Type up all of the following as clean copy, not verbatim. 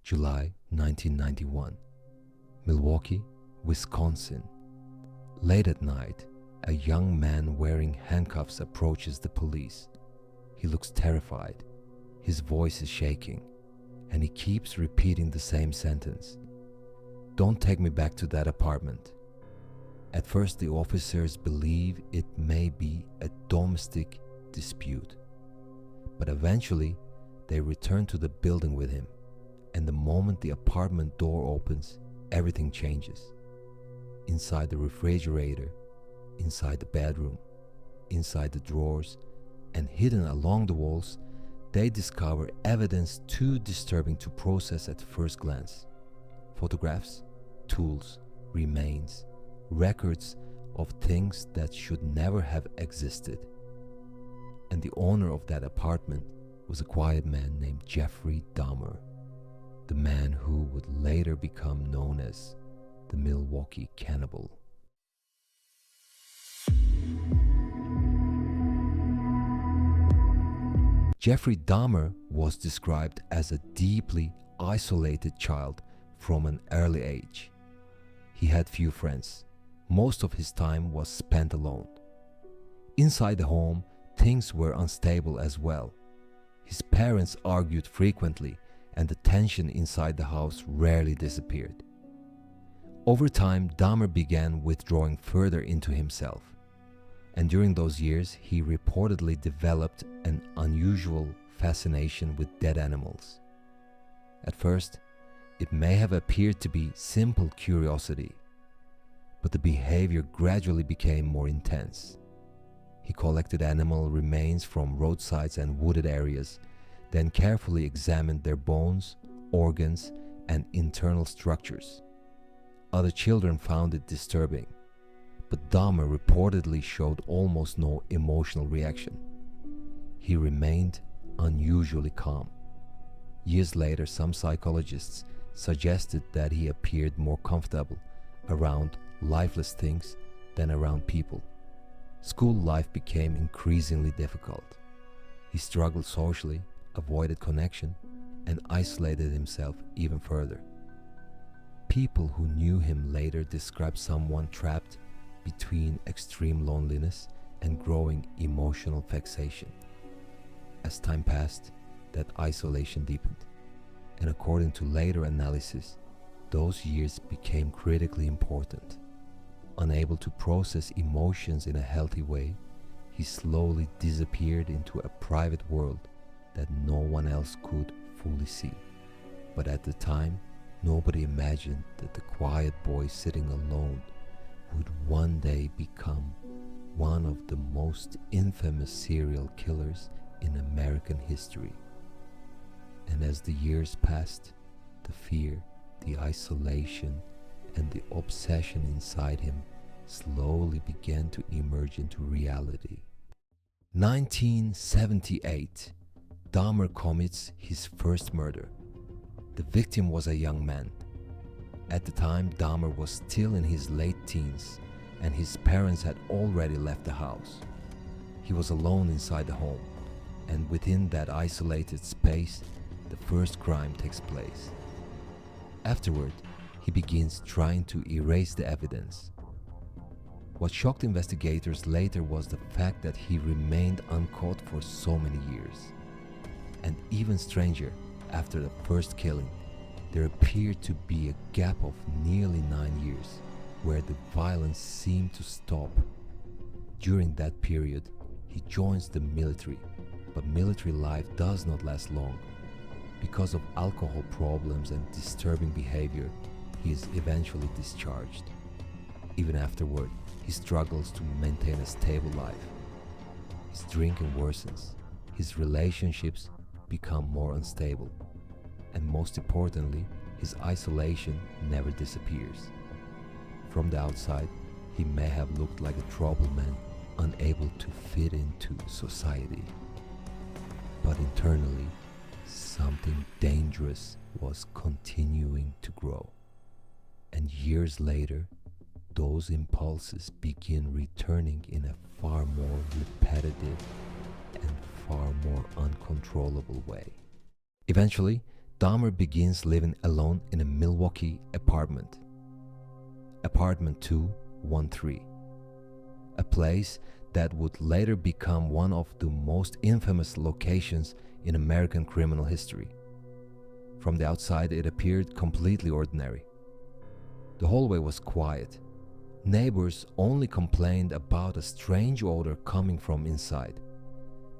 July 1991, Milwaukee, Wisconsin. Late at night, a young man wearing handcuffs approaches the police. He looks terrified. His voice is shaking, and he keeps repeating the same sentence. "Don't take me back to that apartment." At first, the officers believe it may be a domestic dispute, but eventually they return to the building with him, and the moment the apartment door opens, everything changes. Inside the refrigerator, inside the bedroom, inside the drawers, and hidden along the walls, they discover evidence too disturbing to process at first glance. Photographs, tools, remains, records of things that should never have existed. And the owner of that apartment was a quiet man named Jeffrey Dahmer, the man who would later become known as the Milwaukee Cannibal. Jeffrey Dahmer was described as a deeply isolated child from an early age. He had few friends. Most of his time was spent alone. Inside the home, things were unstable as well. His parents argued frequently, and the tension inside the house rarely disappeared. Over time, Dahmer began withdrawing further into himself, and during those years, he reportedly developed an unusual fascination with dead animals. At first, it may have appeared to be simple curiosity, but the behavior gradually became more intense. He collected animal remains from roadsides and wooded areas, then carefully examined their bones, organs, and internal structures. Other children found it disturbing, but Dahmer reportedly showed almost no emotional reaction. He remained unusually calm. Years later, some psychologists suggested that he appeared more comfortable around lifeless things than around people. School life became increasingly difficult. He struggled socially, avoided connection, and isolated himself even further. People who knew him later described someone trapped between extreme loneliness and growing emotional fixation. As time passed, that isolation deepened, and according to later analysis, those years became critically important. Unable to process emotions in a healthy way, he slowly disappeared into a private world that no one else could fully see. But at the time, nobody imagined that the quiet boy sitting alone would one day become one of the most infamous serial killers in American history. And as the years passed, the fear, the isolation, and the obsession inside him slowly began to emerge into reality. 1978, Dahmer commits his first murder. The victim was a young man. At the time, Dahmer was still in his late teens, and his parents had already left the house. He was alone inside the home, and within that isolated space, the first crime takes place. Afterward, he begins trying to erase the evidence. What shocked investigators later was the fact that he remained uncaught for so many years. And even stranger, after the first killing, there appeared to be a gap of nearly 9 years where the violence seemed to stop. During that period, he joins the military, but military life does not last long. Because of alcohol problems and disturbing behavior, he is eventually discharged. Even afterward, he struggles to maintain a stable life. His drinking worsens, his relationships become more unstable, and most importantly, his isolation never disappears. From the outside, he may have looked like a troubled man, unable to fit into society. But internally, something dangerous was continuing to grow. And years later, those impulses begin returning in a far more repetitive and far more uncontrollable way. Eventually, Dahmer begins living alone in a Milwaukee apartment. Apartment 213. A place that would later become one of the most infamous locations in American criminal history. From the outside, it appeared completely ordinary. The hallway was quiet. Neighbors only complained about a strange odor coming from inside.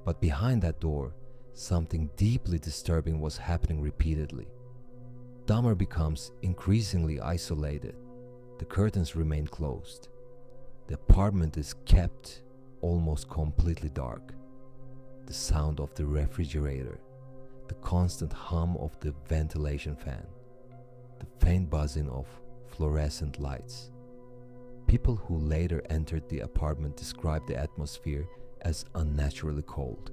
But behind that door, something deeply disturbing was happening repeatedly. Dahmer becomes increasingly isolated. The curtains remain closed. The apartment is kept almost completely dark. The sound of the refrigerator, the constant hum of the ventilation fan, the faint buzzing of fluorescent lights. People who later entered the apartment described the atmosphere as unnaturally cold,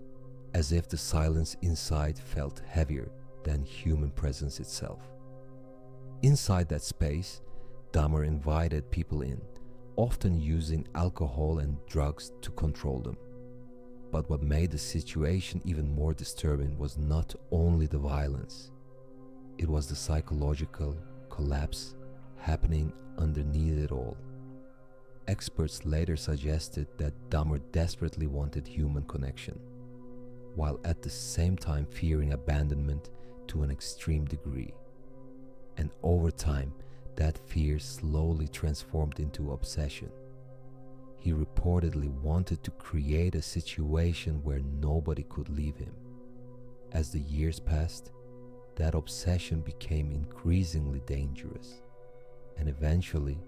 as if the silence inside felt heavier than human presence itself. Inside that space, Dahmer invited people in, often using alcohol and drugs to control them. But what made the situation even more disturbing was not only the violence, it was the psychological collapse happening underneath it all. Experts later suggested that Dahmer desperately wanted human connection, while at the same time fearing abandonment to an extreme degree. And over time, that fear slowly transformed into obsession. He reportedly wanted to create a situation where nobody could leave him. As the years passed, that obsession became increasingly dangerous, and eventually,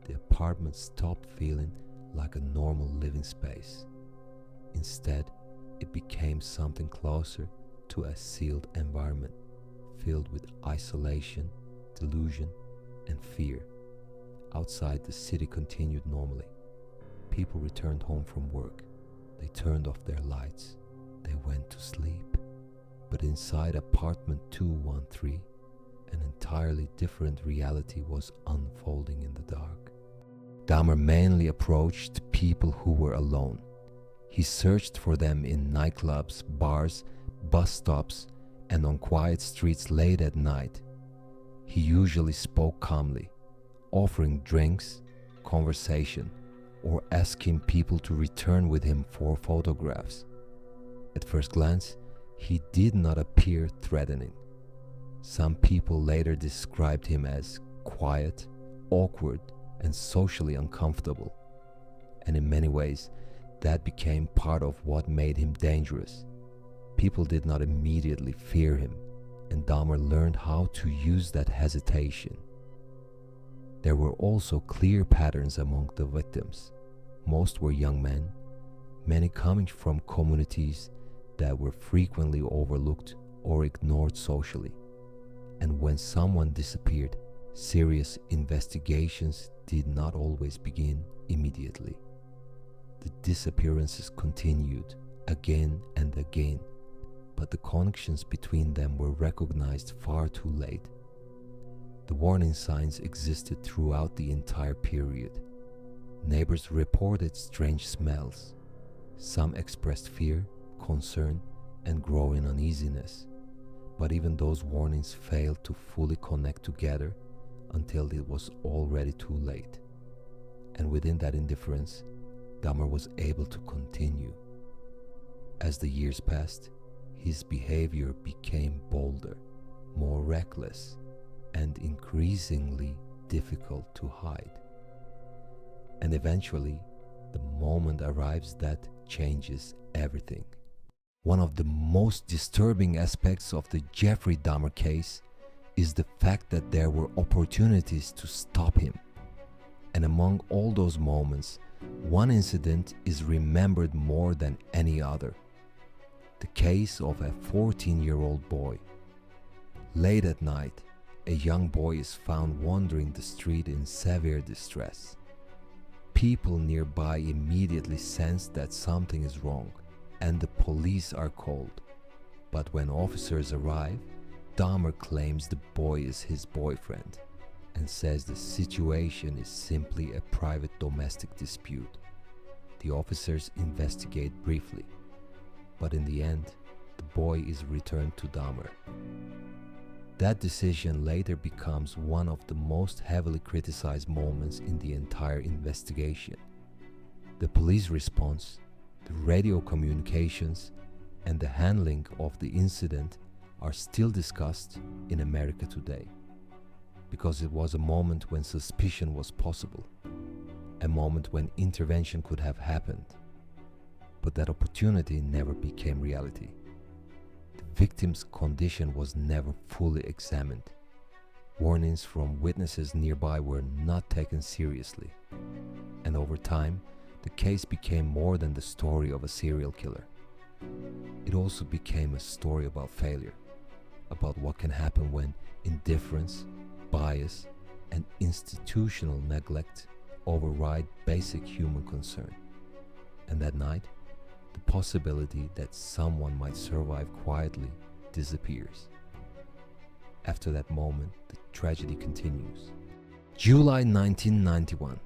the apartment stopped feeling like a normal living space. Instead, it became something closer to a sealed environment filled with isolation, delusion, and fear. Outside, the city continued normally. People returned home from work. They turned off their lights. They went to sleep. But inside apartment 213, an entirely different reality was unfolding in the dark. Dahmer mainly approached people who were alone. He searched for them in nightclubs, bars, bus stops, and on quiet streets late at night. He usually spoke calmly, offering drinks, conversation, or asking people to return with him for photographs. At first glance, he did not appear threatening. Some people later described him as quiet, awkward, and socially uncomfortable. And in many ways, that became part of what made him dangerous. People did not immediately fear him, and Dahmer learned how to use that hesitation. There were also clear patterns among the victims. Most were young men, many coming from communities that were frequently overlooked or ignored socially. And when someone disappeared, serious investigations did not always begin immediately. The disappearances continued again and again, but the connections between them were recognized far too late. The warning signs existed throughout the entire period. Neighbors reported strange smells. Some expressed fear, concern, and growing uneasiness. But even those warnings failed to fully connect together until it was already too late. And within that indifference, Dahmer was able to continue. As the years passed, his behavior became bolder, more reckless, and increasingly difficult to hide. And eventually, the moment arrives that changes everything. One of the most disturbing aspects of the Jeffrey Dahmer case is the fact that there were opportunities to stop him. And among all those moments, one incident is remembered more than any other. The case of a 14-year-old boy. Late at night, a young boy is found wandering the street in severe distress. People nearby immediately sense that something is wrong, and the police are called. But when officers arrive, Dahmer claims the boy is his boyfriend and says the situation is simply a private domestic dispute. The officers investigate briefly, but in the end, the boy is returned to Dahmer. That decision later becomes one of the most heavily criticized moments in the entire investigation. The police response, the radio communications, and the handling of the incident are still discussed in America today, because it was a moment when suspicion was possible, a moment when intervention could have happened, but that opportunity never became reality. The victim's condition was never fully examined. Warnings from witnesses nearby were not taken seriously, and over time, the case became more than the story of a serial killer. It also became a story about failure, about what can happen when indifference, bias, and institutional neglect override basic human concern. And that night, the possibility that someone might survive quietly disappears. After that moment, the tragedy continues. July 1991.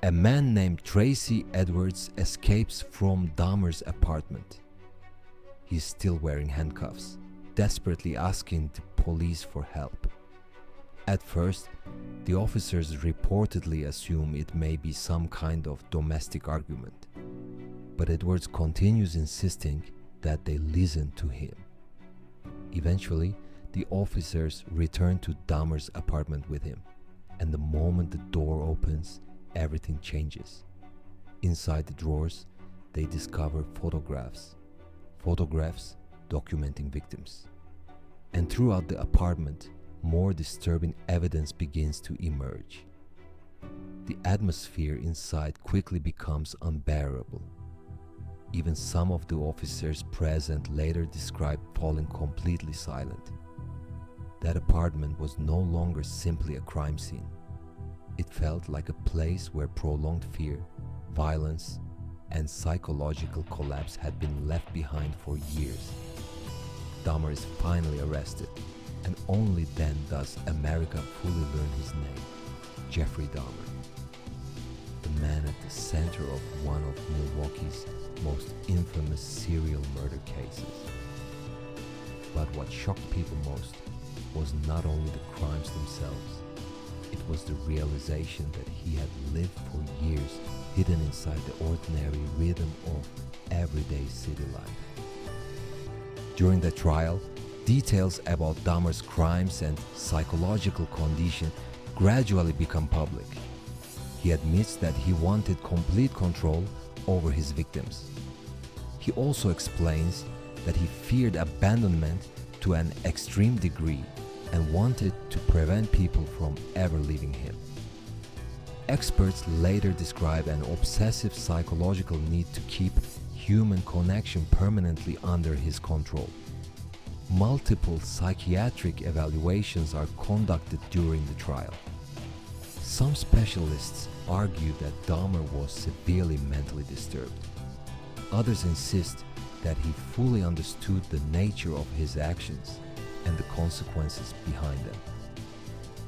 A man named Tracy Edwards escapes from Dahmer's apartment. He is still wearing handcuffs, desperately asking the police for help. At first, the officers reportedly assume it may be some kind of domestic argument, but Edwards continues insisting that they listen to him. Eventually, the officers return to Dahmer's apartment with him, and the moment the door opens, everything changes. Inside the drawers, they discover photographs documenting victims. And throughout the apartment, more disturbing evidence begins to emerge. The atmosphere inside quickly becomes unbearable. Even some of the officers present later described falling completely silent. That apartment was no longer simply a crime scene. It felt like a place where prolonged fear, violence, and psychological collapse had been left behind for years. Dahmer is finally arrested, and only then does America fully learn his name, Jeffrey Dahmer, the man at the center of one of Milwaukee's most infamous serial murder cases. But what shocked people most was not only the crimes themselves, it was the realization that he had lived for years hidden inside the ordinary rhythm of everyday city life. During the trial, details about Dahmer's crimes and psychological condition gradually become public. He admits that he wanted complete control over his victims. He also explains that he feared abandonment to an extreme degree and wanted to prevent people from ever leaving him. Experts later describe an obsessive psychological need to keep human connection permanently under his control. Multiple psychiatric evaluations are conducted during the trial. Some specialists argue that Dahmer was severely mentally disturbed. Others insist that he fully understood the nature of his actions and the consequences behind them.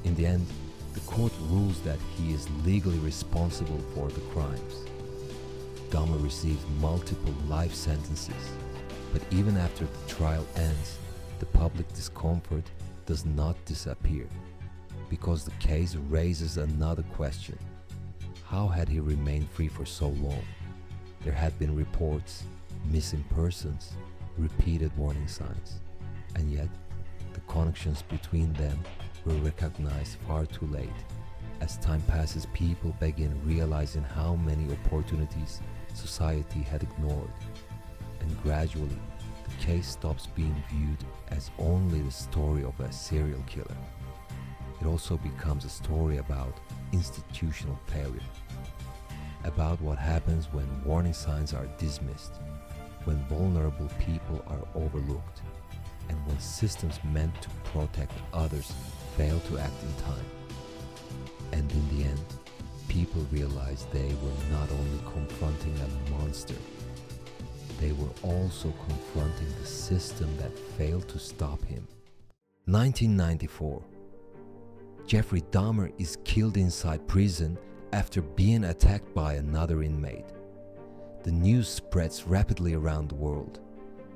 In the end, the court rules that he is legally responsible for the crimes. Dahmer receives multiple life sentences, but even after the trial ends, the public discomfort does not disappear, because the case raises another question. How had he remained free for so long? There had been reports, missing persons, repeated warning signs, and yet the connections between them were recognized far too late. As time passes, people begin realizing how many opportunities society had ignored, and gradually the case stops being viewed as only the story of a serial killer. It also becomes a story about institutional failure, about what happens when warning signs are dismissed, when vulnerable people are overlooked, and when systems meant to protect others fail to act in time. And in the end, people realized they were not only confronting a monster, they were also confronting the system that failed to stop him. 1994. Jeffrey Dahmer is killed inside prison after being attacked by another inmate. The news spreads rapidly around the world.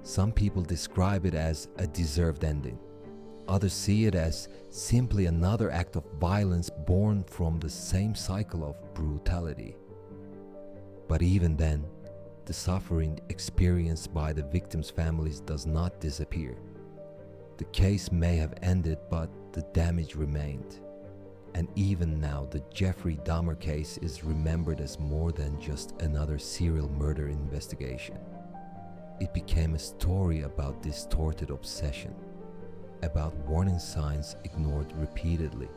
Some people describe it as a deserved ending. Others see it as simply another act of violence born from the same cycle of brutality. But even then, the suffering experienced by the victims' families does not disappear. The case may have ended, but the damage remained. And even now, the Jeffrey Dahmer case is remembered as more than just another serial murder investigation. It became a story about distorted obsession, about warning signs ignored repeatedly,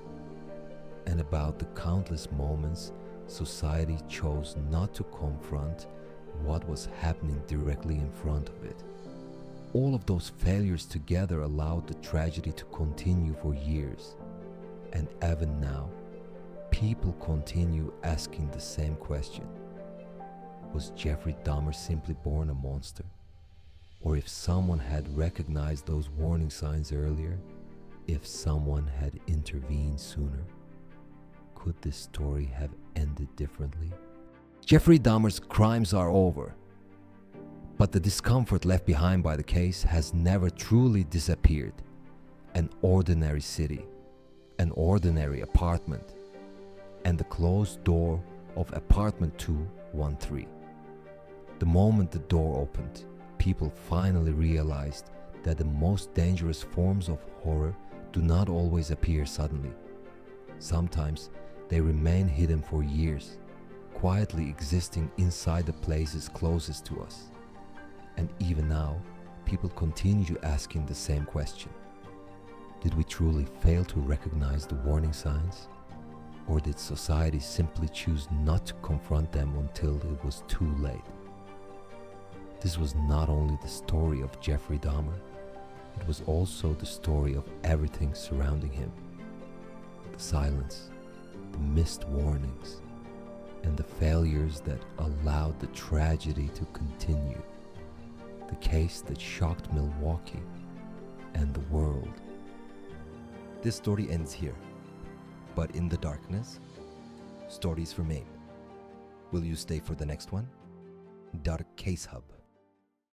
and about the countless moments society chose not to confront what was happening directly in front of it. All of those failures together allowed the tragedy to continue for years. And even now, people continue asking the same question. Was Jeffrey Dahmer simply born a monster? Or if someone had recognized those warning signs earlier, if someone had intervened sooner, could this story have ended differently? Jeffrey Dahmer's crimes are over, but the discomfort left behind by the case has never truly disappeared. An ordinary city, an ordinary apartment, and the closed door of apartment 213. The moment the door opened, people finally realized that the most dangerous forms of horror do not always appear suddenly. Sometimes they remain hidden for years, quietly existing inside the places closest to us. And even now, people continue asking the same question. Did we truly fail to recognize the warning signs? Or did society simply choose not to confront them until it was too late? This was not only the story of Jeffrey Dahmer, it was also the story of everything surrounding him. The silence, the missed warnings, and the failures that allowed the tragedy to continue. The case that shocked Milwaukee and the world. This story ends here, but in the darkness, stories remain. Will you stay for the next one? Dark Case Hub.